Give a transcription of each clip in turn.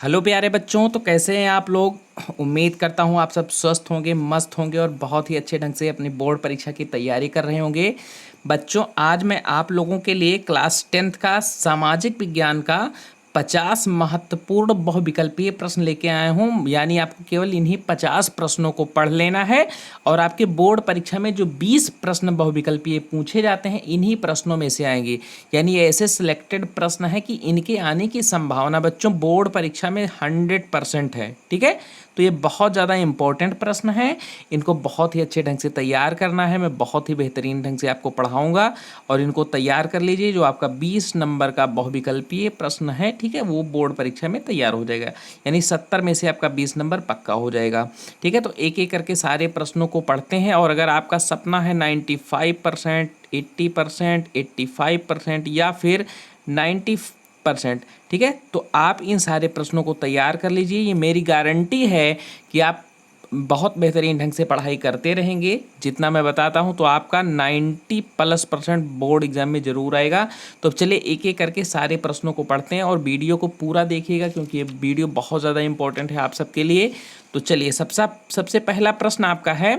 Hello प्यारे बच्चों, तो कैसे हैं आप लोग। उम्मीद करता हूँ आप सब स्वस्थ होंगे, मस्त होंगे और बहुत ही अच्छे ढंग से अपनी बोर्ड परीक्षा की तैयारी कर रहे होंगे। बच्चों, आज मैं आप लोगों के लिए क्लास 10th का सामाजिक विज्ञान का 50 महत्वपूर्ण बहुविकल्पीय प्रश्न लेके आया हूँ। यानी आपको केवल इन्हीं 50 प्रश्नों को पढ़ लेना है और आपके बोर्ड परीक्षा में जो 20 प्रश्न बहुविकल्पीय पूछे जाते हैं इन्हीं प्रश्नों में से आएंगे। यानी ये ऐसे सिलेक्टेड प्रश्न है कि इनके आने की संभावना बच्चों बोर्ड परीक्षा में 100% है। ठीक है, तो ये बहुत ज़्यादा इंपॉर्टेंट प्रश्न है। इनको बहुत ही अच्छे ढंग से तैयार करना है। मैं बहुत ही बेहतरीन ढंग से आपको पढ़ाऊंगा और इनको तैयार कर लीजिए। जो आपका 20 नंबर का बहुविकल्पीय प्रश्न है, ठीक है, वो बोर्ड परीक्षा में तैयार हो जाएगा। यानी 70 में से आपका 20 नंबर पक्का हो जाएगा। ठीक है, तो एक एक करके सारे प्रश्नों को पढ़ते हैं। और अगर आपका सपना है 95%, 80%, 85% या फिर 90%, ठीक है, तो आप इन सारे प्रश्नों को तैयार कर लीजिए। ये मेरी गारंटी है कि आप बहुत बेहतरीन ढंग से पढ़ाई करते रहेंगे। जितना मैं बताता हूं तो आपका 90+% बोर्ड एग्जाम में जरूर आएगा। तो अब चलिए एक एक करके सारे प्रश्नों को पढ़ते हैं और वीडियो को पूरा देखिएगा क्योंकि ये वीडियो बहुत ज़्यादा इंपॉर्टेंट है आप सबके लिए। तो चलिए सबसे पहला प्रश्न आपका है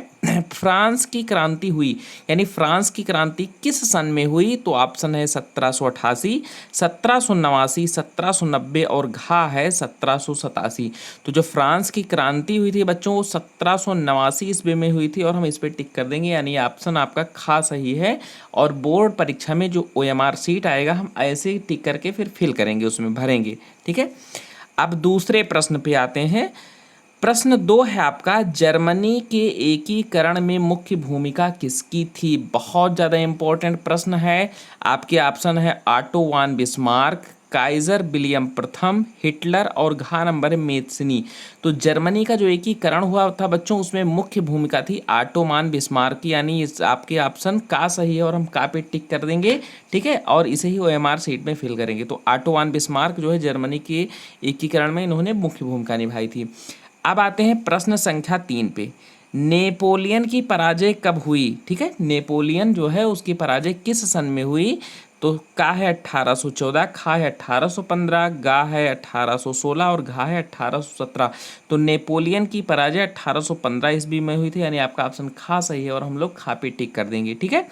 फ्रांस की क्रांति हुई, यानी फ्रांस की क्रांति किस सन में हुई। तो ऑप्शन है 1788, 1789, 1790 और घा है 1787। तो जो फ्रांस की क्रांति हुई थी बच्चों वो 1789 ईस्वी में हुई थी और हम इस पर टिक कर देंगे। यानी ऑप्शन आपका खा सही है। और बोर्ड परीक्षा में जो OMR सीट आएगा हम ऐसे ही टिक करके फिर फिल करेंगे, उसमें भरेंगे। ठीक है, अब दूसरे प्रश्न पे आते हैं। प्रश्न 2 है आपका, जर्मनी के एकीकरण में मुख्य भूमिका किसकी थी। बहुत ज़्यादा इंपॉर्टेंट प्रश्न है। आपके ऑप्शन है ऑटो वान बिस्मार्क, काइजर विलियम प्रथम, हिटलर और घा नंबर है मेत्सनी। तो जर्मनी का जो एकीकरण हुआ था बच्चों उसमें मुख्य भूमिका थी ऑटो मान बिस्मार्क की। यानी इस आपके ऑप्शन का सही है और हम का पे टिक कर देंगे। ठीक है, और इसे ही OMR सीट में फिल करेंगे। तो ऑटो वान बिस्मार्क जो है जर्मनी के एकीकरण में इन्होंने मुख्य भूमिका निभाई थी। अब आते हैं प्रश्न संख्या 3 पे। नेपोलियन की पराजय कब हुई। ठीक है, नेपोलियन जो है उसकी पराजय किस सन में हुई। तो का है 1814, खा है 1815, गा है 1816 और घा है 1817। तो नेपोलियन की पराजय 1815 ईस्वी में हुई थी। यानी आपका ऑप्शन खा सही है और हम लोग खा पे टिक कर देंगे। ठीक है,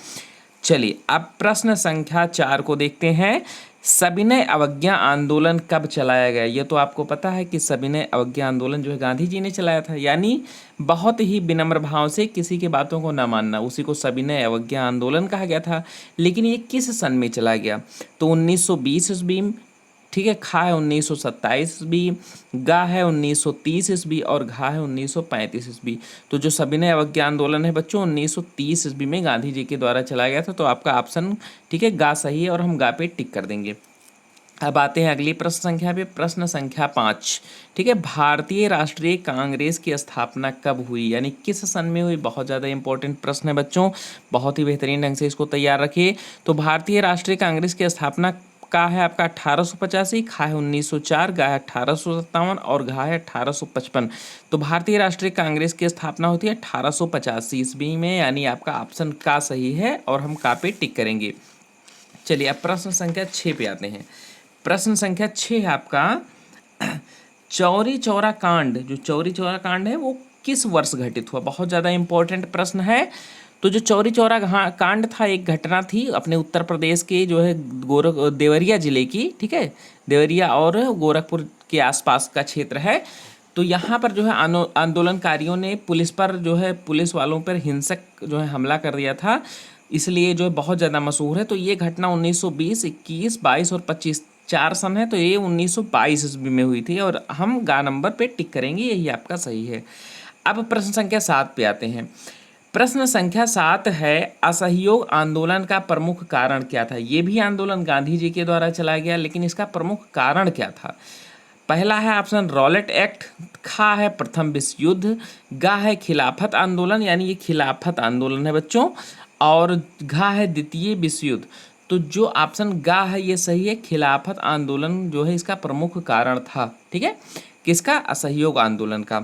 चलिए अब प्रश्न संख्या 4 को देखते हैं। सविनय अवज्ञा आंदोलन कब चलाया गया। ये तो आपको पता है कि सविनय अवज्ञा आंदोलन जो है गांधी जी ने चलाया था। यानी बहुत ही विनम्र भाव से किसी की बातों को न मानना, उसी को सविनय अवज्ञा आंदोलन कहा गया था। लेकिन ये किस सन में चला गया। तो 1920 ईस्वी, ठीक है, खा है 1927 ईस्वी, गा है 1930 ईस्वी और घा है 1935 ईस्वी। तो जो सविनय अवज्ञा आंदोलन है बच्चों 1930 ईस्वी में गांधी जी के द्वारा चलाया गया था। तो आपका ऑप्शन, ठीक है, गा सही है और हम गा पे टिक कर देंगे। अब आते हैं अगली प्रश्न संख्या पे। प्रश्न संख्या 5, ठीक है, भारतीय राष्ट्रीय कांग्रेस की स्थापना कब हुई, यानी किस सन में हुई। बहुत ज़्यादा इंपॉर्टेंट प्रश्न है बच्चों, बहुत ही बेहतरीन ढंग से इसको तैयार रखिए। तो भारतीय राष्ट्रीय कांग्रेस की स्थापना का है आपका 1885, खा है 1904, गा है 1857 और घा है 1855। तो भारतीय राष्ट्रीय कांग्रेस की स्थापना होती है 1885 ईस्वी में। यानी आपका ऑप्शन का सही है और हम का पे टिक करेंगे। चलिए अब प्रश्न संख्या 6 पे आते हैं। प्रश्न संख्या 6 है आपका, चौरी चौरा कांड, जो चौरी चौरा कांड है वो किस वर्ष घटित हुआ। बहुत ज़्यादा इंपॉर्टेंट प्रश्न है। तो जो चौरी चौरा कांड था एक घटना थी अपने उत्तर प्रदेश के जो है देवरिया जिले की। ठीक है, देवरिया और गोरखपुर के आसपास का क्षेत्र है। तो यहाँ पर जो है आंदोलनकारियों ने पुलिस पर जो है पुलिस वालों पर हिंसक जो है हमला कर दिया था, इसलिए जो है बहुत ज़्यादा मशहूर है। तो ये घटना 1920, 21, 22 और 25 4 सन है। तो ये 1922 ईस्वी में हुई थी और हम गा नंबर पे टिक करेंगे, यही आपका सही है। अब प्रश्न संख्या 7 पे आते हैं। प्रश्न संख्या 7 है, असहयोग आंदोलन का प्रमुख कारण क्या था। ये भी आंदोलन गांधी जी के द्वारा चलाया गया, लेकिन इसका प्रमुख कारण क्या था। पहला है ऑप्शन रॉलेट एक्ट, खा है प्रथम विश्व युद्ध, गा है खिलाफत आंदोलन, यानी ये खिलाफत आंदोलन है बच्चों, और घा है द्वितीय विश्व युद्ध। तो जो ऑप्शन गा है ये सही है, खिलाफत आंदोलन जो है इसका प्रमुख कारण था। ठीक है, किसका, असहयोग आंदोलन का।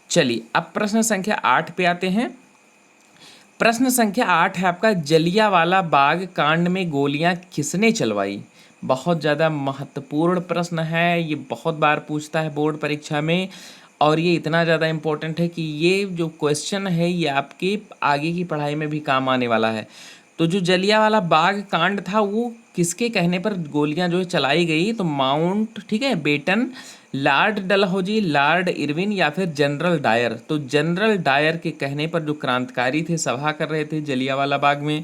चलिए अब प्रश्न संख्या 8 पे आते हैं। प्रश्न संख्या 8 है आपका, जलियांवाला बाग कांड में गोलियां किसने चलवाई। बहुत ज़्यादा महत्वपूर्ण प्रश्न है, ये बहुत बार पूछता है बोर्ड परीक्षा में, और ये इतना ज़्यादा इम्पोर्टेंट है कि ये जो क्वेश्चन है ये आपकी आगे की पढ़ाई में भी काम आने वाला है। तो जो जलियांवाला बाग कांड था वो किसके कहने पर गोलियां जो है चलाई गई? तो माउंट, ठीक है, batten, Lord Dalhousie, Lord Irwin या फिर जनरल डायर। तो जनरल डायर के कहने पर जो क्रांतिकारी थे सभा कर रहे थे जलियांवाला बाग में,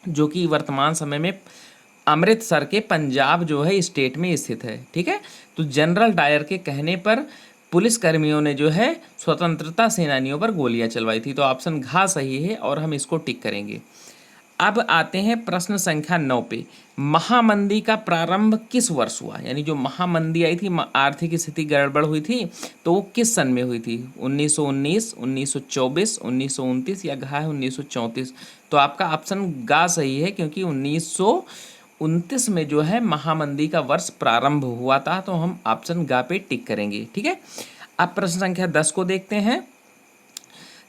जो कि वर्तमान समय में अमृतसर के पंजाब जो है स्टेट में स्थित है। ठीक है, तो जनरल डायर के कहने पर पुलिसकर्मियों ने जो है स्वतंत्रता सेनानियों पर गोलियां चलवाई थी। तो ऑप्शन घ सही है और हम इसको टिक करेंगे। अब आते हैं प्रश्न संख्या 9 पे। महामंदी का प्रारंभ किस वर्ष हुआ? यानी जो महामंदी आई थी, आर्थिक स्थिति गड़बड़ हुई थी, तो वो किस सन में हुई थी? 1919, 1924, 1929 या घा है 1934? तो आपका ऑप्शन गा सही है, क्योंकि 1929 में जो है महामंदी का वर्ष प्रारंभ हुआ था। तो हम ऑप्शन गा पे टिक करेंगे। ठीक है, अब प्रश्न संख्या 10 को देखते हैं।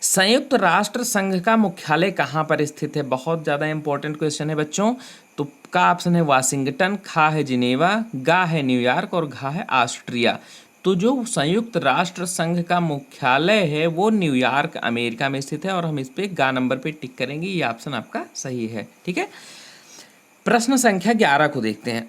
संयुक्त राष्ट्र संघ का मुख्यालय कहाँ पर स्थित है? बहुत ज़्यादा इंपॉर्टेंट क्वेश्चन है बच्चों। तो का ऑप्शन है वाशिंगटन, खा है जिनेवा, गा है न्यूयॉर्क और घा है ऑस्ट्रिया। तो जो संयुक्त राष्ट्र संघ का मुख्यालय है वो न्यूयॉर्क अमेरिका में स्थित है, और हम इस पे गा नंबर पे टिक करेंगे। ये ऑप्शन आपका सही है। ठीक है, प्रश्न संख्या 11 को देखते हैं।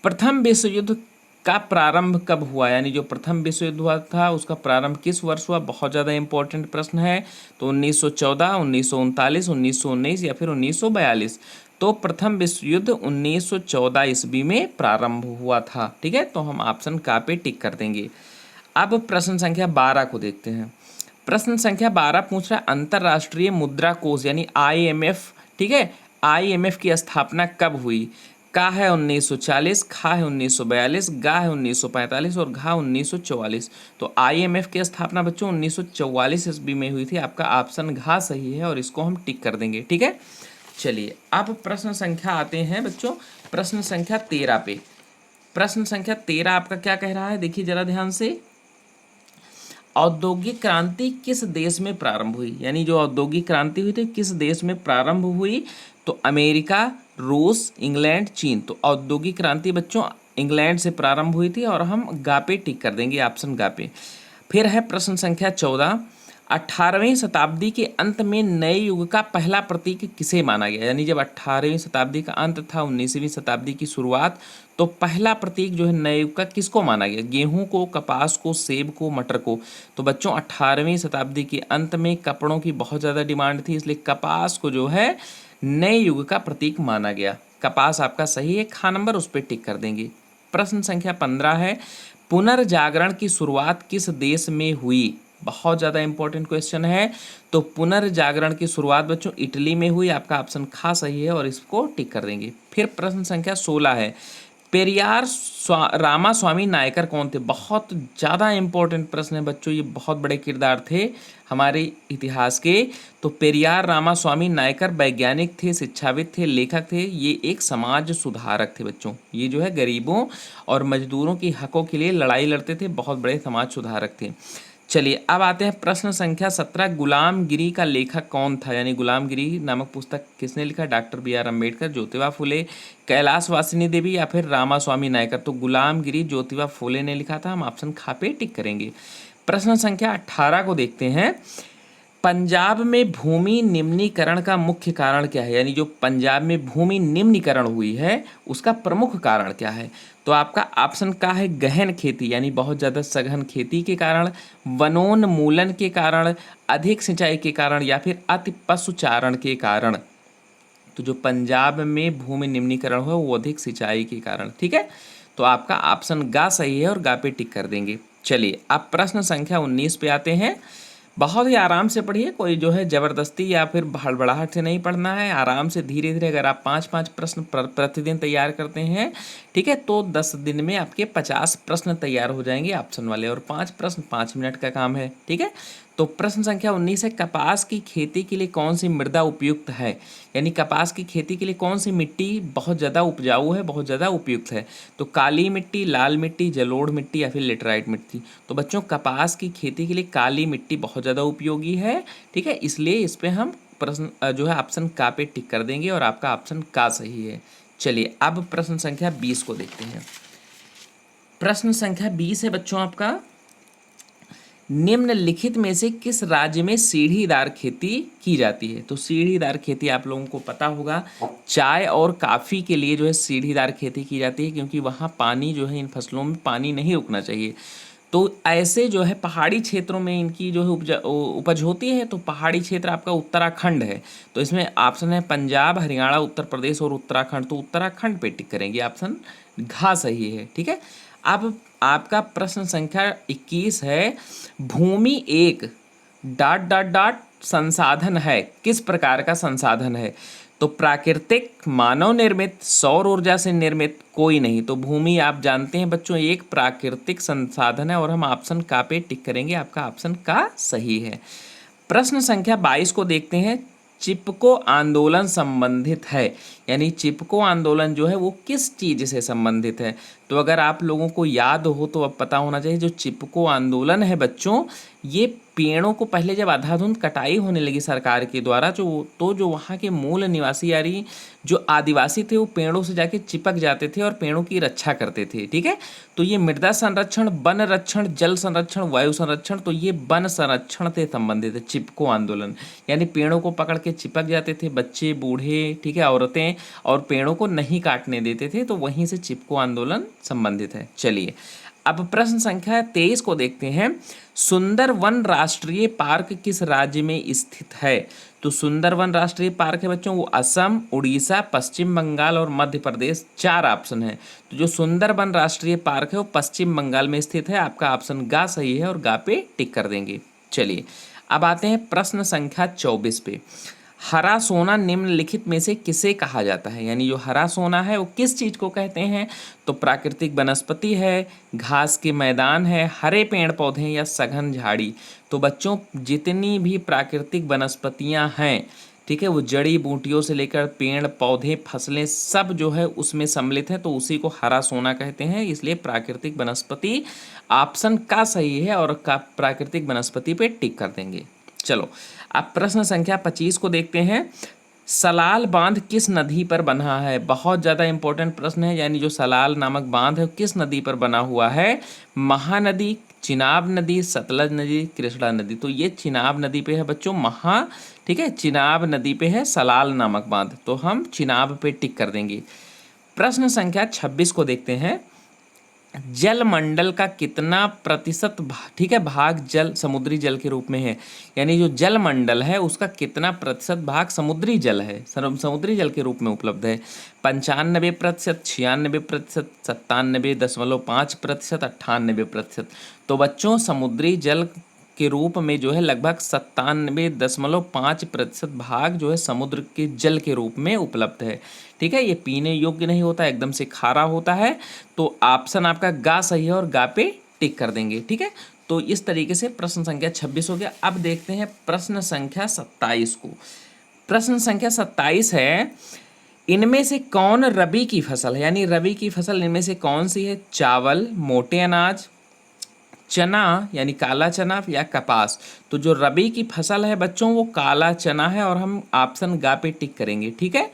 प्रथम विश्व युद्ध का प्रारंभ कब हुआ? यानी जो प्रथम विश्व युद्ध हुआ था उसका प्रारंभ किस वर्ष हुआ? बहुत ज़्यादा इंपॉर्टेंट प्रश्न है। तो 1914, 1939, 1919 या फिर 1942? तो प्रथम विश्व युद्ध 1914 ईस्वी में प्रारंभ हुआ था। ठीक है, तो हम ऑप्शन का पे टिक कर देंगे। अब प्रश्न संख्या 12 को देखते हैं। प्रश्न संख्या 12 पूछ रहा है अंतर्राष्ट्रीय मुद्रा कोष यानी IMF, ठीक है, IMF की स्थापना कब हुई? का है 1940, खा है 1942, गा है 1945 और घा 1944? तो IMF की स्थापना बच्चों 1944 ईस्वी में हुई थी। आपका ऑप्शन घा सही है और इसको हम टिक कर देंगे। ठीक है, चलिए अब प्रश्न संख्या आते हैं बच्चों प्रश्न संख्या 13 पे। प्रश्न संख्या 13 आपका क्या कह रहा है, देखिए जरा ध्यान से। औद्योगिक क्रांति किस देश में प्रारंभ हुई? यानी जो औद्योगिक क्रांति हुई थी किस देश में प्रारंभ हुई? तो अमेरिका, रूस, इंग्लैंड, चीन। तो औद्योगिक क्रांति बच्चों इंग्लैंड से प्रारंभ हुई थी और हम गा पे टिक कर देंगे, ऑप्शन गा पे। फिर है प्रश्न संख्या 14। 18वीं शताब्दी के अंत में नए युग का पहला प्रतीक किसे माना गया? यानी जब 18वीं शताब्दी का अंत था, 19वीं शताब्दी की शुरुआत, तो पहला प्रतीक जो है नए युग का किसको माना गया? गेहूं को, कपास को, सेब को, मटर को? तो बच्चों 18वीं शताब्दी के अंत में कपड़ों की बहुत ज़्यादा डिमांड थी, इसलिए कपास को जो है नए युग का प्रतीक माना गया। कपास आपका सही है, खा नंबर उस पर टिक कर देंगे। प्रश्न संख्या 15 है पुनर्जागरण की शुरुआत किस देश में हुई? बहुत ज़्यादा इंपॉर्टेंट क्वेश्चन है। तो पुनर्जागरण की शुरुआत बच्चों इटली में हुई। आपका ऑप्शन खा सही है और इसको टिक कर देंगे। फिर प्रश्न संख्या 16 है पेरियार रामास्वामी नायकर कौन थे? बहुत ज़्यादा इंपॉर्टेंट प्रश्न है बच्चों, ये बहुत बड़े किरदार थे हमारे इतिहास के। तो पेरियार रामास्वामी नायकर वैज्ञानिक थे, शिक्षाविद थे, लेखक थे, ये एक समाज सुधारक थे बच्चों। ये जो है गरीबों और मजदूरों की हकों के लिए लड़ाई लड़ते थे, बहुत बड़े समाज सुधारक थे। चलिए अब आते हैं प्रश्न संख्या 17। गुलामगिरी का लेखक कौन था? यानी गुलामगिरी नामक पुस्तक किसने लिखा? डॉक्टर BR अम्बेडकर, ज्योतिबा फुले, कैलाश वासिनी देवी या फिर रामास्वामी नायकर? तो गुलामगिरी ज्योतिबा फुले ने लिखा था। हम ऑप्शन खा पे टिक करेंगे। प्रश्न संख्या 18 को देखते हैं। पंजाब में भूमि निम्नीकरण का मुख्य कारण क्या है? यानी जो पंजाब में भूमि निम्नीकरण हुई है उसका प्रमुख कारण क्या है? तो आपका ऑप्शन का है गहन खेती यानी बहुत ज़्यादा सघन खेती के कारण, वनोन्मूलन के कारण, अधिक सिंचाई के कारण या फिर अति पशुचारण के कारण? तो जो पंजाब में भूमि निम्नीकरण हुआ वो अधिक सिंचाई के कारण। ठीक है, तो आपका ऑप्शन गा सही है और गा पे टिक कर देंगे। चलिए अब प्रश्न संख्या 19 पे आते हैं। बहुत ही आराम से पढ़िए, कोई जो है ज़बरदस्ती या फिर हड़बड़ाहट से नहीं पढ़ना है। आराम से धीरे धीरे अगर आप 5-5 प्रश्न प्रतिदिन तैयार करते हैं, ठीक है, तो 10 दिन में आपके 50 प्रश्न तैयार हो जाएंगे ऑप्शन वाले, और 5 प्रश्न 5 मिनट का काम है। ठीक है, तो प्रश्न संख्या 19 है कपास की खेती के लिए कौन सी मृदा उपयुक्त है? यानी कपास की खेती के लिए कौन सी मिट्टी बहुत ज़्यादा उपजाऊ है, बहुत ज़्यादा उपयुक्त है? तो काली मिट्टी, लाल मिट्टी, जलोढ़ मिट्टी या फिर लेटराइट मिट्टी? तो बच्चों कपास की खेती के लिए काली मिट्टी बहुत ज़्यादा उपयोगी है। ठीक है, इसलिए इस पर हम प्रश्न जो है ऑप्शन का पे टिक कर देंगे और आपका ऑप्शन का सही है। चलिए अब प्रश्न संख्या 20 को देखते हैं। प्रश्न संख्या 20 है बच्चों आपका, निम्नलिखित में से किस राज्य में सीढ़ीदार खेती की जाती है। तो सीढ़ीदार खेती आप लोगों को पता होगा, चाय और काफ़ी के लिए जो है सीढ़ीदार खेती की जाती है, क्योंकि वहाँ पानी जो है, इन फसलों में पानी नहीं रुकना चाहिए। तो ऐसे जो है पहाड़ी क्षेत्रों में इनकी जो है उपज होती है। तो पहाड़ी क्षेत्र आपका उत्तराखंड है, तो इसमें ऑप्शन है पंजाब, हरियाणा, उत्तर प्रदेश और उत्तराखंड। तो उत्तराखंड पे टिक करेंगे, ऑप्शन घ सही है। ठीक है, अब आपका प्रश्न संख्या 21 है, भूमि एक डॉट डॉट डॉट संसाधन है, किस प्रकार का संसाधन है। तो प्राकृतिक, मानव निर्मित, सौर ऊर्जा से निर्मित, कोई नहीं। तो भूमि आप जानते हैं बच्चों एक प्राकृतिक संसाधन है, और हम ऑप्शन का पे टिक करेंगे, आपका ऑप्शन का सही है। प्रश्न संख्या 22 को देखते हैं, चिपको आंदोलन संबंधित है, यानी चिपको आंदोलन जो है वो किस चीज़ से संबंधित है। तो अगर आप लोगों को याद हो तो अब पता होना चाहिए, जो चिपको आंदोलन है बच्चों, ये पेड़ों को पहले जब अंधाधुंध कटाई होने लगी सरकार के द्वारा, जो वहाँ के मूल निवासी यानी जो आदिवासी थे वो पेड़ों से जाके चिपक जाते थे और पेड़ों की रक्षा करते थे। ठीक है, तो ये मृदा संरक्षण, वन रक्षण, जल संरक्षण, वायु संरक्षण, तो ये वन संरक्षण से संबंधित है चिपको आंदोलन। यानी पेड़ों को पकड़ के चिपक जाते थे बच्चे, बूढ़े, ठीक है, औरतें, और पेड़ों को नहीं काटने देते थे, तो वहीं से चिपको आंदोलन संबंधित है। चलिए अब प्रश्न संख्या 23 को देखते हैं, सुंदरवन राष्ट्रीय पार्क किस राज्य में स्थित है। तो सुंदरवन राष्ट्रीय पार्क है बच्चों वो असम, उड़ीसा, पश्चिम बंगाल और मध्य प्रदेश, 4 ऑप्शन है। तो जो सुंदरवन राष्ट्रीय पार्क है वो पश्चिम बंगाल में स्थित है, आपका ऑप्शन गा सही है और गा पे टिक कर देंगे। चलिए अब आते हैं प्रश्न संख्या 24 पे, हरा सोना निम्नलिखित में से किसे कहा जाता है। यानी जो हरा सोना है वो किस चीज़ को कहते हैं। तो प्राकृतिक वनस्पति है, घास के मैदान है, हरे पेड़ पौधे हैं या सघन झाड़ी। तो बच्चों जितनी भी प्राकृतिक वनस्पतियां हैं, ठीक है, वो जड़ी बूटियों से लेकर पेड़ पौधे फसलें सब जो है उसमें सम्मिलित है, तो उसी को हरा सोना कहते हैं। इसलिए प्राकृतिक वनस्पति ऑप्शन का सही है, और का प्राकृतिक वनस्पति पे टिक कर देंगे। चलो अब प्रश्न संख्या 25 को देखते हैं, सलाल बांध किस नदी पर बना है। बहुत ज़्यादा इंपॉर्टेंट प्रश्न है, यानी जो सलाल नामक बांध है किस नदी पर बना हुआ है। महानदी, चिनाब नदी, सतलज नदी, कृष्णा नदी। तो ये चिनाब नदी पे है बच्चों, ठीक है, चिनाब नदी पे है सलाल नामक बांध, तो हम चिनाब पे टिक कर देंगे। प्रश्न संख्या 26 को देखते हैं, जलमंडल का कितना प्रतिशत ठीक है भाग जल समुद्री जल के रूप में है। यानी जो जलमंडल है उसका कितना प्रतिशत भाग समुद्री जल है, समुद्री जल के रूप में उपलब्ध है। 95%, 96%, 97.5%, 98%। तो बच्चों समुद्री जल के रूप में जो है लगभग 97.5% भाग जो है समुद्र के जल के रूप में उपलब्ध है। ठीक है, ये पीने योग्य नहीं होता, एकदम से खारा होता है। तो ऑप्शन आपका गा सही है और गा पे टिक कर देंगे। ठीक है, तो इस तरीके से प्रश्न संख्या 26 हो गया। अब देखते हैं प्रश्न संख्या 27 को। प्रश्न संख्या 27 है, इनमें से कौन रबी की फसल है। यानी रबी की फसल इनमें से कौन सी है। चावल, मोटे अनाज, चना यानी काला चना या कपास। तो जो रबी की फसल है बच्चों वो काला चना है, और हम ऑप्शन गा पे टिक करेंगे। ठीक है,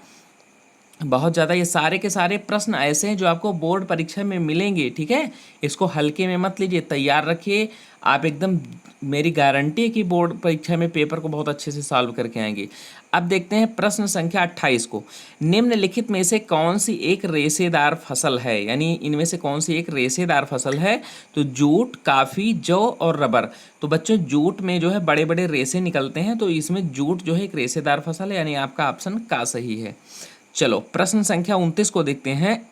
बहुत ज़्यादा ये सारे के सारे प्रश्न ऐसे हैं जो आपको बोर्ड परीक्षा में मिलेंगे। ठीक है, इसको हल्के में मत लीजिए, तैयार रखिए आप, एकदम मेरी गारंटी है कि बोर्ड परीक्षा में पेपर को बहुत अच्छे से सॉल्व करके आएंगे। अब देखते हैं प्रश्न संख्या 28 को, निम्नलिखित में से कौन सी एक रेशेदार फसल है। यानी इनमें से कौन सी एक रेशेदार फसल है। तो जूट, काफ़ी, जौ और रबर। तो बच्चों जूट में जो है बड़े बड़े रेशे निकलते हैं, तो इसमें जूट जो है एक रेशेदार फसल है, यानी आपका ऑप्शन का सही है। चलो प्रश्न संख्या 29 को देखते हैं,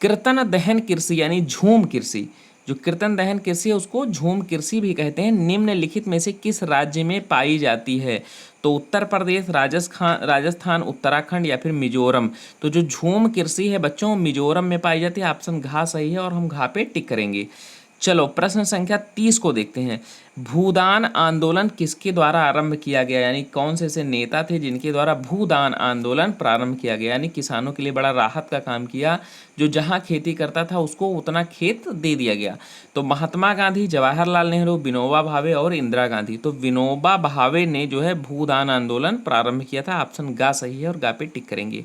कीर्तन दहन कृषि यानी झूम कृषि, जो कीर्तन दहन कृषि है उसको झूम कृषि भी कहते हैं, निम्नलिखित में से किस राज्य में पाई जाती है। तो उत्तर प्रदेश, राजस्थान, उत्तराखंड या फिर मिजोरम। तो जो झूम कृषि है बच्चों मिजोरम में पाई जाती है, ऑप्शन घा सही है और हम घा पे टिक करेंगे। चलो प्रश्न संख्या 30 को देखते हैं, भूदान आंदोलन किसके द्वारा आरंभ किया गया। यानी कौन से ऐसे नेता थे जिनके द्वारा भूदान आंदोलन प्रारंभ किया गया। यानी किसानों के लिए बड़ा राहत का काम किया, जो जहां खेती करता था उसको उतना खेत दे दिया गया। तो महात्मा गांधी, जवाहरलाल नेहरू, विनोबा भावे और इंदिरा गांधी। तो विनोबा भावे ने जो है भूदान आंदोलन प्रारंभ किया था, ऑप्शन गा सही है और गा पे टिक करेंगे।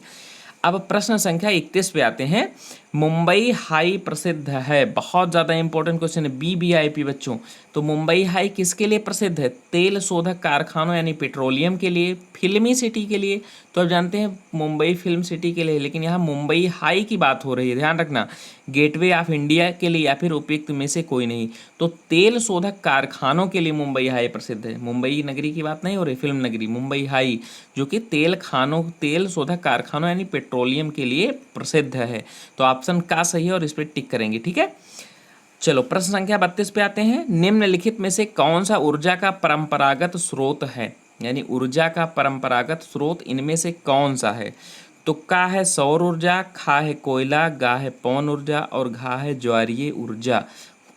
अब प्रश्न संख्या 31 पे आते हैं। मुंबई हाई प्रसिद्ध है, बहुत ज़्यादा इंपॉर्टेंट क्वेश्चन है, BBIP बच्चों। तो मुंबई हाई किसके लिए प्रसिद्ध है? तेल शोधक कारखानों यानी पेट्रोलियम के लिए, फिल्मी सिटी के लिए। तो अब जानते हैं मुंबई फिल्म सिटी के लिए, लेकिन यहाँ मुंबई हाई की बात हो रही है, ध्यान रखना। गेटवे ऑफ इंडिया के लिए या फिर उपयुक्त में से कोई नहीं। तो तेल शोधक कारखानों के लिए मुंबई हाई प्रसिद्ध है। मुंबई नगरी की बात नहीं हो रही, फिल्म नगरी मुंबई हाई, जो कि तेल शोधक कारखानों यानी पेट्रोलियम के लिए प्रसिद्ध है। तो ऑप्शन का सही है और इस पर टिक करेंगे, ठीक है। चलो प्रश्न संख्या 32 पे आते हैं। निम्नलिखित में से कौन सा ऊर्जा का परंपरागत स्रोत है, यानी ऊर्जा का परंपरागत स्रोत इनमें से कौन सा है? तो का है सौर ऊर्जा, खा है कोयला, गा है पवन ऊर्जा और घा है ज्वारीय ऊर्जा।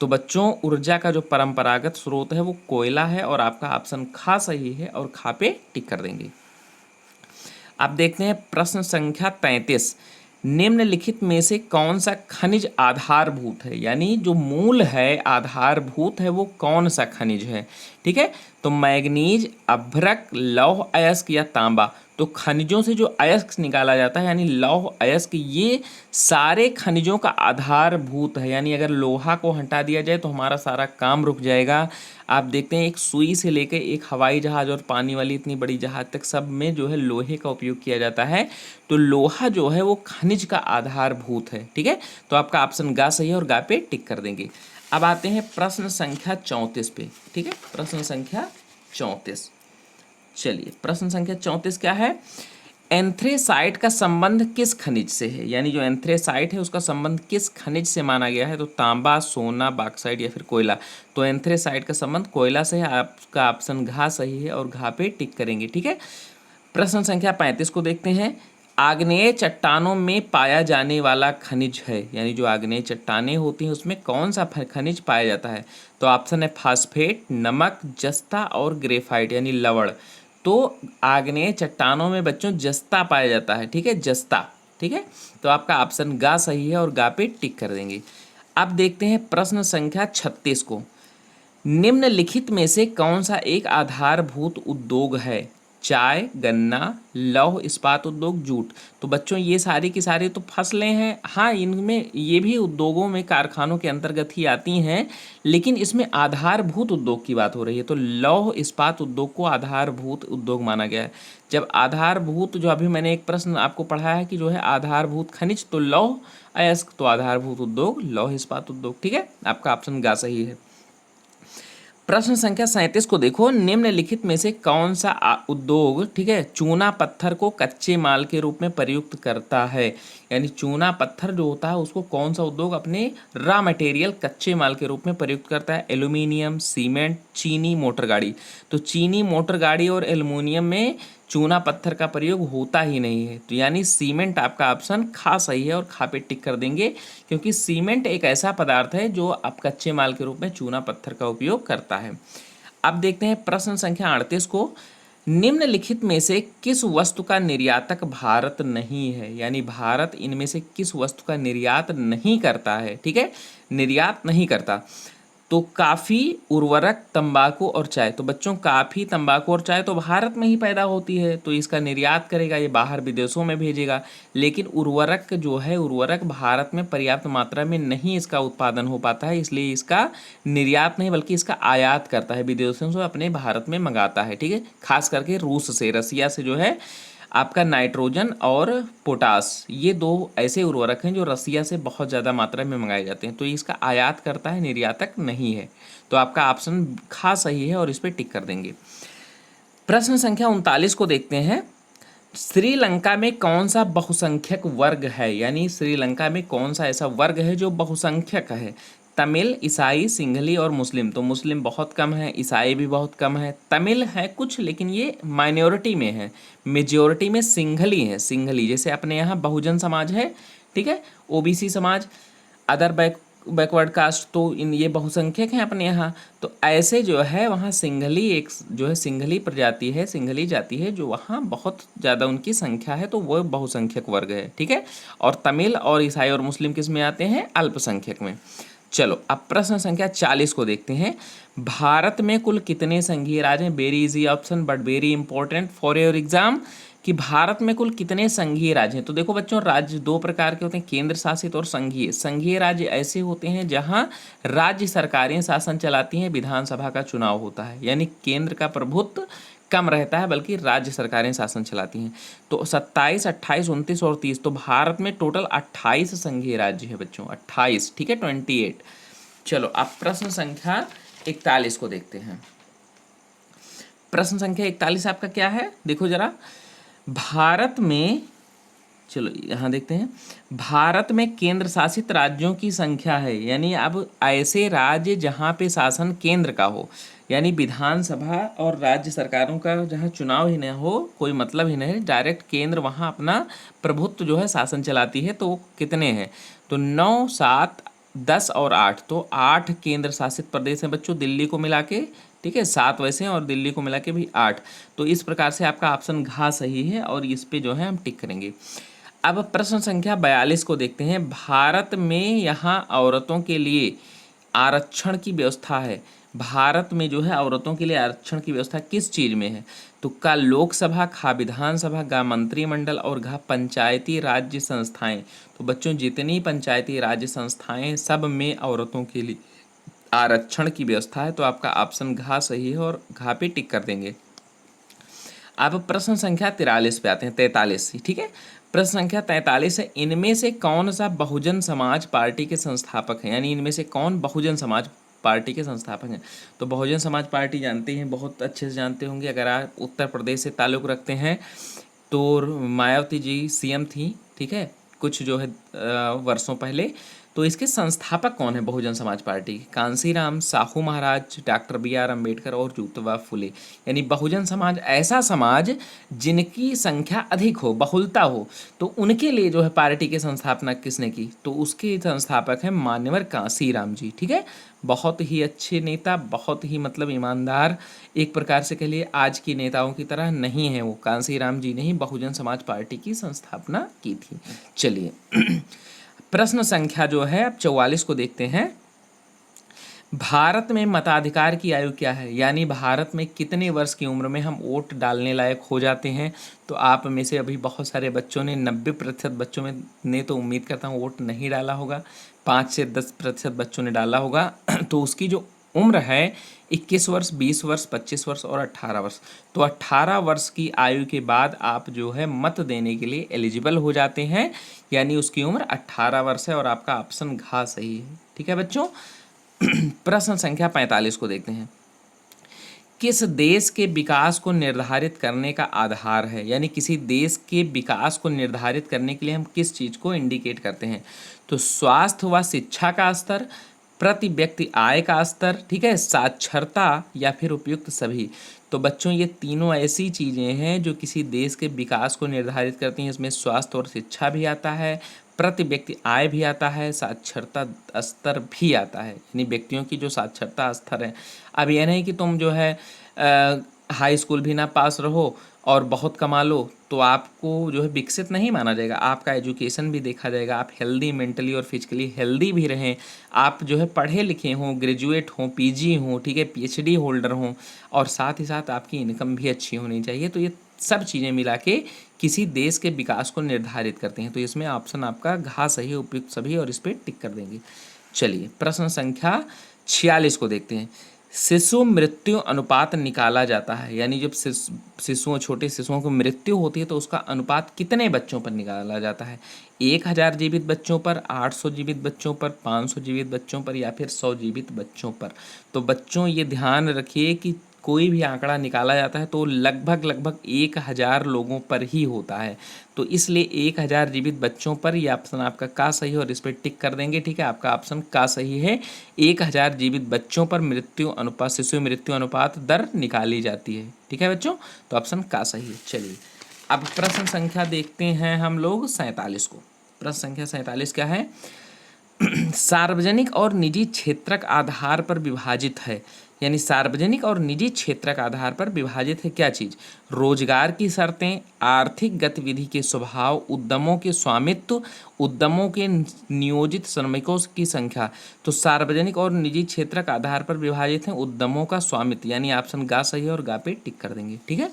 तो बच्चों ऊर्जा का जो परंपरागत स्रोत है वो कोयला है और आपका ऑप्शन खा सही है और खा पे टिक कर देंगे। अब देखते हैं प्रश्न संख्या 33। निम्नलिखित में से कौन सा खनिज आधारभूत है, यानी जो मूल है आधारभूत है वो कौन सा खनिज है, ठीक है। तो मैग्नीज, अभ्रक, लौह अयस्क या तांबा। तो खनिजों से जो अयस्क निकाला जाता है यानी लौह अयस्क, ये सारे खनिजों का आधारभूत है। यानी अगर लोहा को हटा दिया जाए तो हमारा सारा काम रुक जाएगा। आप देखते हैं एक सुई से लेकर एक हवाई जहाज़ और पानी वाली इतनी बड़ी जहाज़ तक सब में जो है लोहे का उपयोग किया जाता है। तो लोहा जो है वो खनिज का आधारभूत है, ठीक है। तो आपका ऑप्शन गा सही है और गा पे टिक कर देंगे। अब आते हैं प्रश्न संख्या 34 पे, ठीक है। प्रश्न संख्या 34, चलिए प्रश्न संख्या 34 क्या है? एंथ्रेसाइट का संबंध किस खनिज से है, यानी जो एंथ्रेसाइट है उसका संबंध किस खनिज से माना गया है? तो तांबा, सोना, बॉक्साइट या फिर कोयला। तो एंथ्रेसाइट का संबंध कोयला से है, आपका ऑप्शन घा सही है और घा पे टिक करेंगे, ठीक है। प्रश्न संख्या 35 को देखते हैं। आग्नेय चट्टानों में पाया जाने वाला खनिज है, यानी जो आग्नेय चट्टानें होती हैं उसमें कौन सा खनिज पाया जाता है? तो ऑप्शन है फास्फेट, नमक, जस्ता और ग्रेफाइट यानी लवण। तो आग्नेय चट्टानों में बच्चों जस्ता पाया जाता है, ठीक है, जस्ता, ठीक है। तो आपका ऑप्शन गा सही है और गा पे टिक कर देंगे। अब देखते हैं प्रश्न संख्या 36 को। निम्नलिखित में से कौन सा एक आधारभूत उद्योग है? चाय, गन्ना, लौह इस्पात उद्योग, जूट। तो बच्चों ये सारी की सारी तो फसलें हैं, हाँ इनमें ये भी उद्योगों में कारखानों के अंतर्गत ही आती हैं, लेकिन इसमें आधारभूत उद्योग की बात हो रही है। तो लौह इस्पात उद्योग को आधारभूत उद्योग माना गया है। जब आधारभूत, जो अभी मैंने एक प्रश्न आपको पढ़ाया है कि जो है आधारभूत खनिज, तो लौह अयस्क, तो आधारभूत उद्योग लौह इस्पात उद्योग, ठीक है। आपका ऑप्शन गा सही है। प्रश्न संख्या 37 को देखो। निम्नलिखित में से कौन सा उद्योग, ठीक है, चूना पत्थर को कच्चे माल के रूप में प्रयुक्त करता है? यानी चूना पत्थर जो होता है उसको कौन सा उद्योग अपने रॉ मटेरियल कच्चे माल के रूप में प्रयुक्त करता है? एल्यूमिनियम, सीमेंट, चीनी मोटर गाड़ी। तो चीनी मोटर गाड़ी और एल्यूमिनियम में चूना पत्थर का प्रयोग होता ही नहीं है। तो यानी सीमेंट आपका ऑप्शन खा सही है और खा पे टिक कर देंगे, क्योंकि सीमेंट एक ऐसा पदार्थ है जो आप कच्चे माल के रूप में चूना पत्थर का उपयोग करता है। अब देखते हैं प्रश्न संख्या 38 को। निम्नलिखित में से किस वस्तु का निर्यातक भारत नहीं है, यानी भारत इनमें से किस वस्तु का निर्यात नहीं करता है, ठीक है, निर्यात नहीं करता। तो काफ़ी, उर्वरक, तंबाकू और चाय। तो बच्चों काफ़ी, तंबाकू और चाय तो भारत में ही पैदा होती है, तो इसका निर्यात करेगा, ये बाहर विदेशों में भेजेगा। लेकिन उर्वरक जो है, उर्वरक भारत में पर्याप्त मात्रा में नहीं इसका उत्पादन हो पाता है, इसलिए इसका निर्यात नहीं बल्कि इसका आयात करता है, विदेशों से अपने भारत में मंगाता है, ठीक है। खास करके रूस से, रसिया से जो है आपका नाइट्रोजन और पोटास, ये दो ऐसे उर्वरक हैं जो रसिया से बहुत ज़्यादा मात्रा में मंगाए जाते हैं, तो इसका आयात करता है, निर्यातक नहीं है। तो आपका ऑप्शन खा सही है और इस पर टिक कर देंगे। प्रश्न संख्या 39 को देखते हैं। श्रीलंका में कौन सा बहुसंख्यक वर्ग है, यानी श्रीलंका में कौन सा ऐसा वर्ग है जो बहुसंख्यक है? तमिल, ईसाई, सिंघली और मुस्लिम। तो मुस्लिम बहुत कम है, ईसाई भी बहुत कम है, तमिल है कुछ लेकिन ये माइनॉरिटी में है। मेजॉरिटी में सिंघली है, सिंघली जैसे अपने यहाँ बहुजन समाज है, ठीक है, ओबीसी समाज, अदर बैकवर्ड कास्ट, तो इन ये बहुसंख्यक हैं अपने यहाँ। तो ऐसे जो है वहाँ सिंघली, एक जो है सिंघली प्रजाति है, सिंघली जाति है जो वहाँ बहुत ज़्यादा उनकी संख्या है, तो वो बहुसंख्यक वर्ग है, ठीक है। और तमिल और ईसाई और मुस्लिम किस में आते हैं? अल्पसंख्यक में। चलो अब प्रश्न संख्या 40 को देखते हैं। भारत में कुल कितने संघीय राज्य हैं? Very easy option but very important for your exam, कि भारत में कुल कितने संघीय राज्य हैं। तो देखो बच्चों, राज्य दो प्रकार के होते हैं, केंद्र शासित और संघीय। संघीय राज्य ऐसे होते हैं जहां राज्य सरकारें शासन चलाती हैं, विधानसभा का चुनाव होता है, यानी केंद्र का प्रभुत्व कम रहता है बल्कि राज्य सरकारें शासन चलाती हैं। तो 27, 28, 29 और 30, तो भारत में टोटल 28 संघीय राज्य है बच्चों, 28, ठीक है, 28। चलो अब प्रश्न संख्या 41 को देखते हैं। प्रश्न संख्या 41 आपका क्या है, देखो जरा। भारत में, चलो यहाँ देखते हैं, भारत में केंद्र शासित राज्यों की संख्या है, यानी अब ऐसे राज्य जहाँ पे शासन केंद्र का हो, यानी विधानसभा और राज्य सरकारों का जहाँ चुनाव ही न हो, कोई मतलब ही नहीं, डायरेक्ट केंद्र वहाँ अपना प्रभुत्व जो है शासन चलाती है, तो वो कितने हैं, तो 9, 7, 10 और 8, तो 8 केंद्र शासित प्रदेश हैं बच्चों, दिल्ली को मिला के, ठीक है, 7 वैसे हैं और दिल्ली को मिला के भी 8। तो इस प्रकार से आपका ऑप्शन घ सही है और इस पे जो है हम टिक करेंगे। अब प्रश्न संख्या 42 को देखते हैं। भारत में यहाँ औरतों के लिए आरक्षण की व्यवस्था है। भारत में जो है औरतों के लिए आरक्षण की व्यवस्था किस चीज़ में है, तो का लोकसभा, खा विधानसभा, गा मंत्रिमंडल और घा पंचायती राज्य संस्थाएं। तो बच्चों जितनी पंचायती राज्य संस्थाएं सब में औरतों के लिए आरक्षण की व्यवस्था है, तो आपका ऑप्शन घा सही है और घा पे टिक कर देंगे। अब प्रश्न संख्या 43 पे आते हैं, 43, ठीक है। प्रश्न संख्या 43 है, इनमें से कौन सा बहुजन समाज पार्टी के संस्थापक हैं, यानी इनमें से कौन बहुजन समाज पार्टी के संस्थापक हैं। तो बहुजन समाज पार्टी जानते हैं, बहुत अच्छे से जानते होंगे, अगर आप उत्तर प्रदेश से ताल्लुक़ रखते हैं तो मायावती जी सीएम थी, ठीक है, कुछ जो है वर्षों पहले। तो इसके संस्थापक कौन है बहुजन समाज पार्टी, कांसीराम, साहू महाराज, डॉक्टर बी.आर. अम्बेडकर और ज्योतिबा फुले। यानी बहुजन समाज ऐसा समाज जिनकी संख्या अधिक हो, बहुलता हो, तो उनके लिए जो है पार्टी की संस्थापना किसने की, तो उसके संस्थापक हैं मान्यवर कांसीराम जी, ठीक है। बहुत ही अच्छे नेता, बहुत ही मतलब ईमानदार, एक प्रकार से कह लिए आज की नेताओं की तरह नहीं है वो, कांसीराम जी ने ही बहुजन समाज पार्टी की संस्थापना की थी। चलिए प्रश्न संख्या जो है अब 44 को देखते हैं। भारत में मताधिकार की आयु क्या है, यानी भारत में कितने वर्ष की उम्र में हम वोट डालने लायक हो जाते हैं। तो आप में से अभी बहुत सारे बच्चों ने, 90% बच्चों में ने तो उम्मीद करता हूँ वोट नहीं डाला होगा, 5 से 10% बच्चों ने डाला होगा। तो उसकी जो उम्र है 21 वर्ष, 20 वर्ष, 25 वर्ष और 18 वर्ष। तो 18 वर्ष की आयु के बाद आप जो है मत देने के लिए एलिजिबल हो जाते हैं, यानी उसकी उम्र 18 वर्ष है और आपका ऑप्शन घ सही है, ठीक है बच्चों। प्रश्न संख्या 45 को देखते हैं। किस देश के विकास को निर्धारित करने का आधार है, यानी किसी देश के विकास को निर्धारित करने के लिए हम किस चीज़ को इंडिकेट करते हैं, तो स्वास्थ्य व शिक्षा का स्तर, प्रति व्यक्ति आय का स्तर, ठीक है, साक्षरता या फिर उपयुक्त सभी। तो बच्चों ये तीनों ऐसी चीज़ें हैं जो किसी देश के विकास को निर्धारित करती हैं। इसमें स्वास्थ्य और शिक्षा भी आता है, प्रति व्यक्ति आय भी आता है, साक्षरता स्तर भी आता है, यानी व्यक्तियों की जो साक्षरता स्तर है। अब यह नहीं कि तुम जो है हाई स्कूल भी ना पास रहो और बहुत कमा लो तो आपको जो है विकसित नहीं माना जाएगा, आपका एजुकेशन भी देखा जाएगा, आप हेल्दी, मेंटली और फिजिकली हेल्दी भी रहें, आप जो है पढ़े लिखे हों, ग्रेजुएट हों, पीजी हों, ठीक है, पीएचडी होल्डर हों, और साथ ही साथ आपकी इनकम भी अच्छी होनी चाहिए। तो ये सब चीज़ें मिला के किसी देश के विकास को निर्धारित करते हैं। तो इसमें ऑप्शन आपका घ सही, उपयुक्त सभी, और इस पर टिक कर देंगे। चलिए प्रश्न संख्या 46 को देखते हैं। शिशु मृत्यु अनुपात निकाला जाता है, यानी जब शिशुओं, छोटे शिशुओं को मृत्यु होती है तो उसका अनुपात कितने बच्चों पर निकाला जाता है, 1000 जीवित बच्चों पर, 800 जीवित बच्चों पर, 500 जीवित बच्चों पर या फिर 100 जीवित बच्चों पर। तो बच्चों ये ध्यान रखिए कि कोई भी आंकड़ा निकाला जाता है तो लगभग 1000 लोगों पर ही होता है। तो इसलिए 1000 जीवित बच्चों पर, यह ऑप्शन आपका का सही है और इस पर टिक कर देंगे, ठीक है, आपका ऑप्शन का सही है। 1000 जीवित बच्चों पर मृत्यु अनुपात, शिशु मृत्यु अनुपात दर निकाली जाती है, ठीक है बच्चों, तो ऑप्शन का सही है। चलिए अब प्रश्न संख्या देखते हैं हम लोग 47 को। प्रश्न संख्या 47 क्या है, सार्वजनिक और निजी क्षेत्रक आधार पर विभाजित है, यानी सार्वजनिक और निजी क्षेत्रक आधार पर विभाजित है क्या चीज़, रोजगार की शर्तें, आर्थिक गतिविधि के स्वभाव, उद्यमों के स्वामित्व, उद्यमों के नियोजित श्रमिकों की संख्या। तो सार्वजनिक और निजी क्षेत्रक आधार पर विभाजित है उद्यमों का स्वामित्व, यानी ऑप्शन गा सही है और गा पे टिक कर देंगे, ठीक है।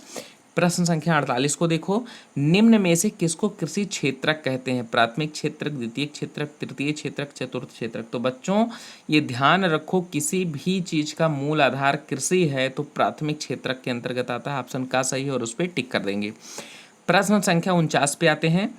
प्रश्न संख्या 48 को देखो, निम्न में से किसको कृषि क्षेत्रक कहते हैं? प्राथमिक क्षेत्रक, द्वितीय क्षेत्रक, तृतीय क्षेत्रक, चतुर्थ क्षेत्रक। तो बच्चों ये ध्यान रखो, किसी भी चीज़ का मूल आधार कृषि है तो प्राथमिक क्षेत्रक के अंतर्गत आता है। ऑप्शन का सही है और उस पर टिक कर देंगे। प्रश्न संख्या 49 पे आते हैं,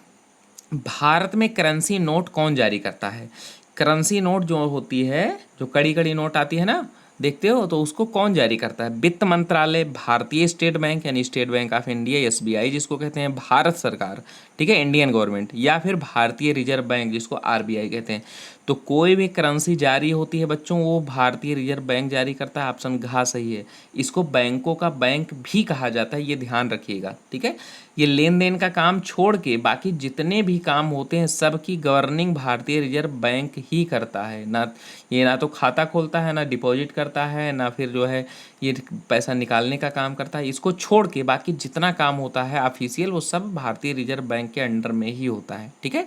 भारत में करेंसी नोट कौन जारी करता है? करेंसी नोट जो होती है, जो कड़ी कड़ी नोट आती है ना, देखते हो, तो उसको कौन जारी करता है? वित्त मंत्रालय, भारतीय स्टेट बैंक यानी state bank of India, SBI जिसको कहते हैं, भारत सरकार, ठीक है, इंडियन गवर्नमेंट, या फिर भारतीय रिजर्व बैंक जिसको आरबीआई कहते हैं। तो कोई भी करेंसी जारी होती है बच्चों, वो भारतीय रिजर्व बैंक जारी करता है। ऑप्शन घ सही है। इसको बैंकों का बैंक भी कहा जाता है, ये ध्यान रखिएगा, ठीक है। ये लेन देन का काम छोड़ के बाकी जितने भी काम होते हैं सबकी गवर्निंग भारतीय रिजर्व बैंक ही करता है। ना ये ना तो खाता खोलता है, ना डिपॉजिट करता है, ना फिर जो है ये पैसा निकालने का काम करता है। इसको छोड़ के बाकी जितना काम होता है ऑफिशियल, वो सब भारतीय रिजर्व बैंक के अंडर में ही होता है, ठीक है।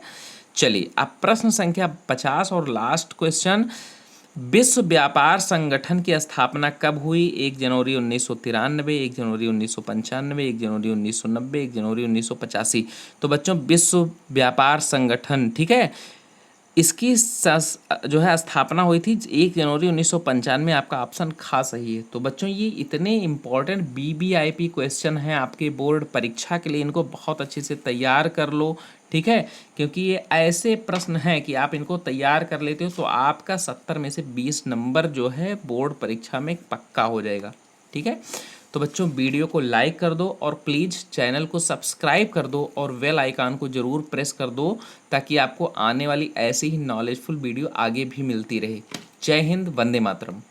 चलिए अब प्रश्न संख्या 50 और लास्ट क्वेश्चन, विश्व व्यापार संगठन की स्थापना कब हुई? 1 जनवरी 1993, 1 जनवरी 1995, 1 जनवरी 1990, 1 जनवरी 1985। तो बच्चों विश्व व्यापार संगठन, ठीक है, इसकी जो है स्थापना हुई थी 1 जनवरी 1995। आपका ऑप्शन खा सही है। तो बच्चों ये इतने इंपॉर्टेंट बीबीआईपी क्वेश्चन हैं आपके बोर्ड परीक्षा के लिए, इनको बहुत अच्छे से तैयार कर लो, ठीक है, क्योंकि ये ऐसे प्रश्न हैं कि आप इनको तैयार कर लेते हो तो आपका 70 में से 20 नंबर जो है बोर्ड परीक्षा में पक्का हो जाएगा, ठीक है। तो बच्चों वीडियो को लाइक कर दो और प्लीज़ चैनल को सब्सक्राइब कर दो और बेल आइकन को ज़रूर प्रेस कर दो, ताकि आपको आने वाली ऐसी ही नॉलेजफुल वीडियो आगे भी मिलती रहे। जय हिंद, वंदे मातरम।